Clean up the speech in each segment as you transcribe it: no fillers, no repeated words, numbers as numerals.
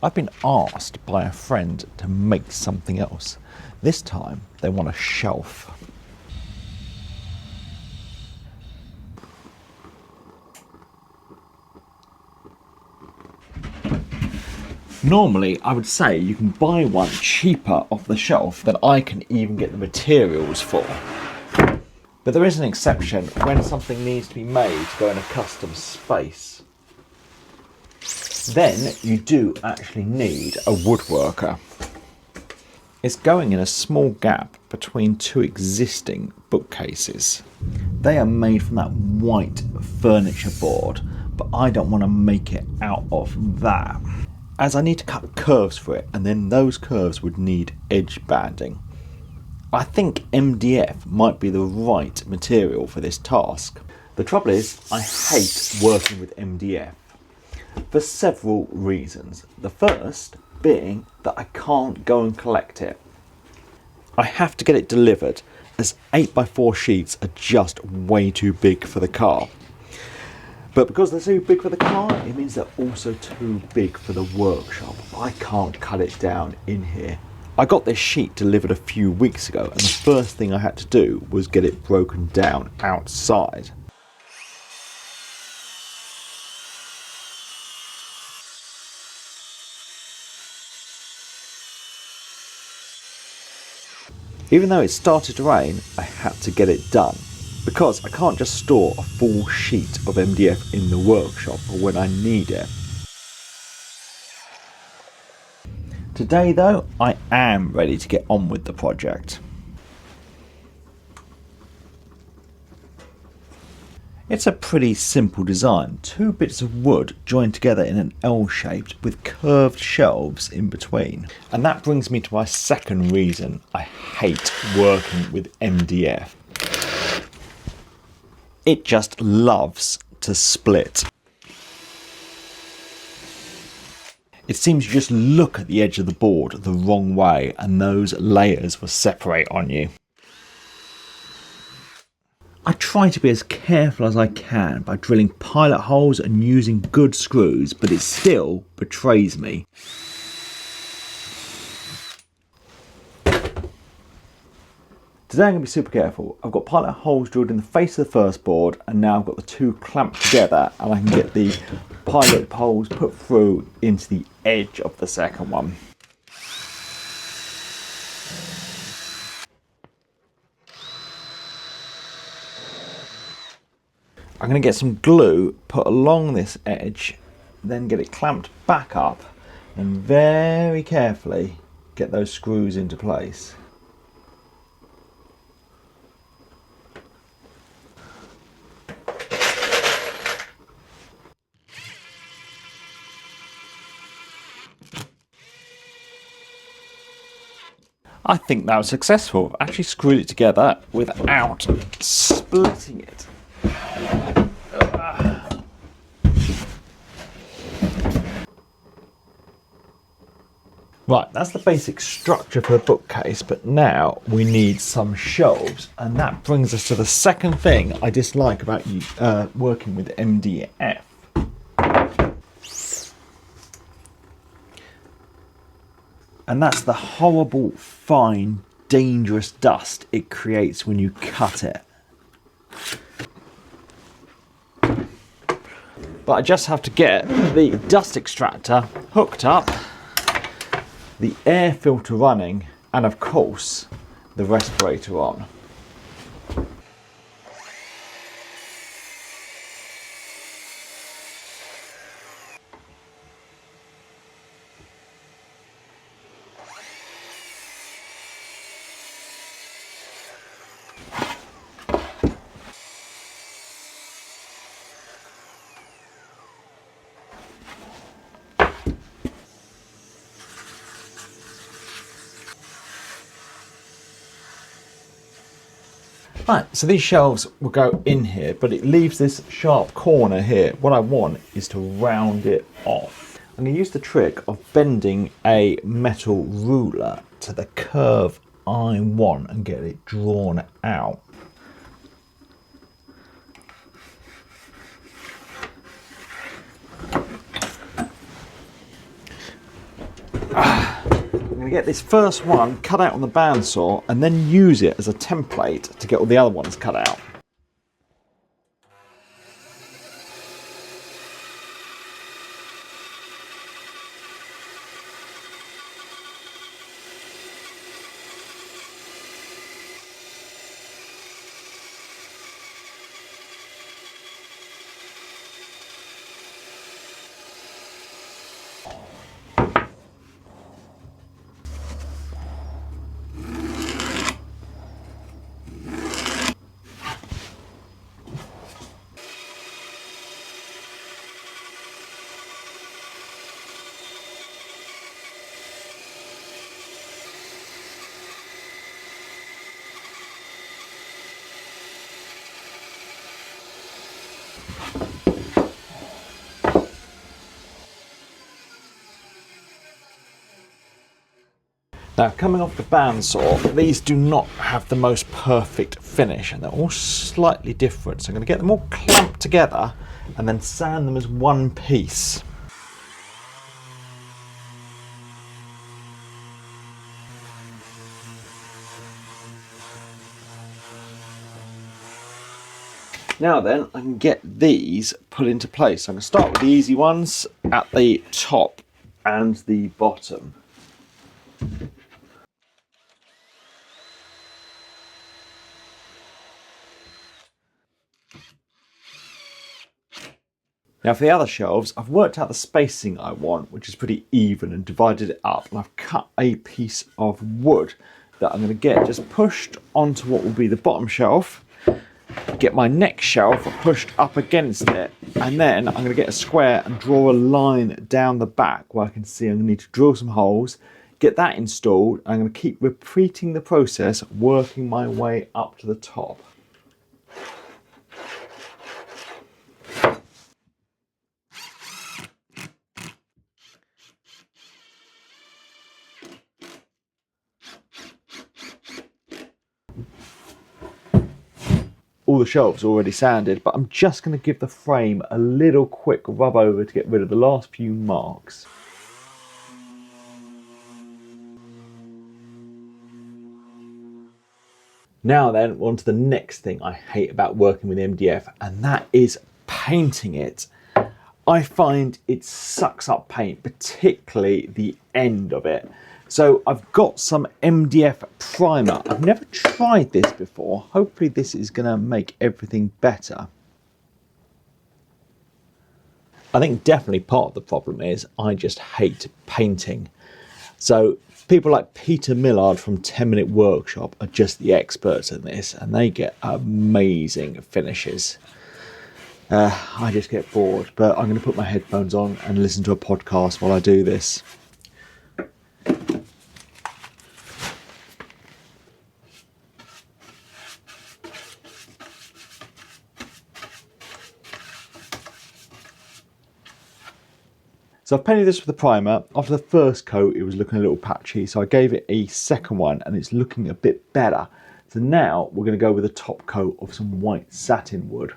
I've been asked by a friend to make something else. This time they want a shelf. Normally I would say you can buy one cheaper off the shelf than I can even get the materials for. But there is an exception when something needs to be made to go in a custom space. Then you do actually need a woodworker. It's going in a small gap between two existing bookcases. They are made from that white furniture board, but I don't want to make it out of that, as I need to cut curves for it, and then those curves would need edge banding. I think MDF might be the right material for this task. The trouble is, I hate working with MDF for several reasons. The first being that I can't go and collect it. I have to get it delivered, as 8x4 sheets are just way too big for the car. But because they're too big for the car, it means they're also too big for the workshop. I can't cut it down in here. I got this sheet delivered a few weeks ago, and the first thing I had to do was get it broken down outside. Even though it started to rain, I had to get it done, because I can't just store a full sheet of MDF in the workshop for when I need it. Today though, I am ready to get on with the project. It's a pretty simple design, two bits of wood joined together in an L shape with curved shelves in between. And that brings me to my second reason I hate working with MDF. It just loves to split. It seems you just look at the edge of the board the wrong way and those layers will separate on you. I try to be as careful as I can by drilling pilot holes and using good screws, but it still betrays me. Today I'm going to be super careful. I've got pilot holes drilled in the face of the first board, and now I've got the two clamped together, and I can get the pilot holes put through into the edge of the second one. I'm going to get some glue put along this edge, then get it clamped back up, and very carefully get those screws into place. I think that was successful. I've actually screwed it together without splitting it. Right, that's the basic structure for the bookcase, but now we need some shelves, and that brings us to the second thing I dislike about working with MDF. And that's the horrible, fine, dangerous dust it creates when you cut it. But I just have to get the dust extractor hooked up, the air filter running, and of course, the respirator on. Right, so these shelves will go in here, but it leaves this sharp corner here. What I want is to round it off. I'm going to use the trick of bending a metal ruler to the curve I want and get it drawn out. going to get this first one cut out on the bandsaw and then use it as a template to get all the other ones cut out. Now, coming off the bandsaw, these do not have the most perfect finish and they're all slightly different. So I'm going to get them all clamped together and then sand them as one piece. Now then, I can get these put into place. So I'm going to start with the easy ones at the top and the bottom. Now for the other shelves, I've worked out the spacing I want, which is pretty even, and divided it up. And I've cut a piece of wood that I'm going to get just pushed onto what will be the bottom shelf, get my next shelf pushed up against it, and then I'm going to get a square and draw a line down the back where I can see I'm going to need to drill some holes, get that installed. I'm going to keep repeating the process, working my way up to the top. All the shelves are already sanded, but I'm just going to give the frame a little quick rub over to get rid of the last few marks. Now then, on to the next thing I hate about working with MDF, and that is painting it. I find it sucks up paint, particularly the end of it. So I've got some MDF Primer. I've never tried this before. Hopefully this is going to make everything better. I think definitely part of the problem is I just hate painting. So people like Peter Millard from 10 Minute Workshop are just the experts in this, and they get amazing finishes. I just get bored, but I'm going to put my headphones on and listen to a podcast while I do this. So I've painted this with the primer. After the first coat, it was looking a little patchy, so I gave it a second one and it's looking a bit better. So now we're going to go with a top coat of some white satin wood.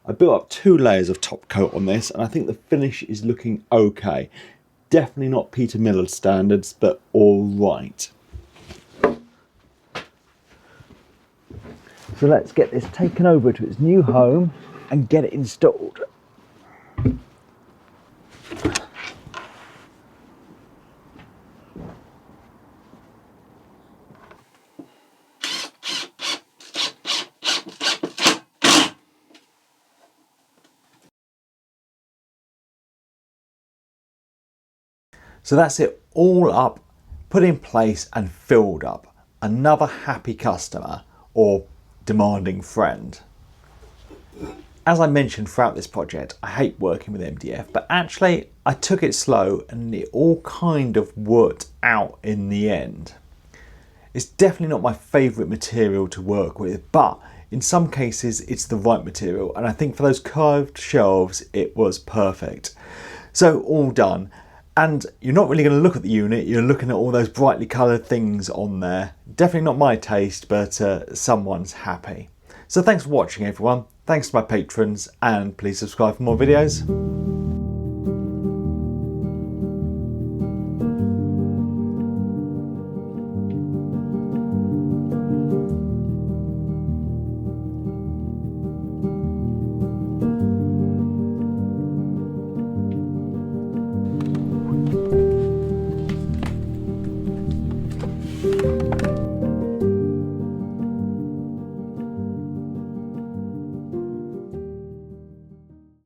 I built up 2 layers of top coat on this, and I think the finish is looking okay. Definitely not Peter Millard standards, but all right. So let's get this taken over to its new home and get it installed. So that's it all up, put in place and filled up. Another happy customer or demanding friend. As I mentioned throughout this project, I hate working with MDF, but actually I took it slow and it all kind of worked out in the end. It's definitely not my favourite material to work with, but in some cases it's the right material, and I think for those curved shelves it was perfect. So all done. And you're not really going to look at the unit, you're looking at all those brightly coloured things on there. Definitely not my taste, but someone's happy. So thanks for watching everyone, thanks to my patrons, and please subscribe for more videos.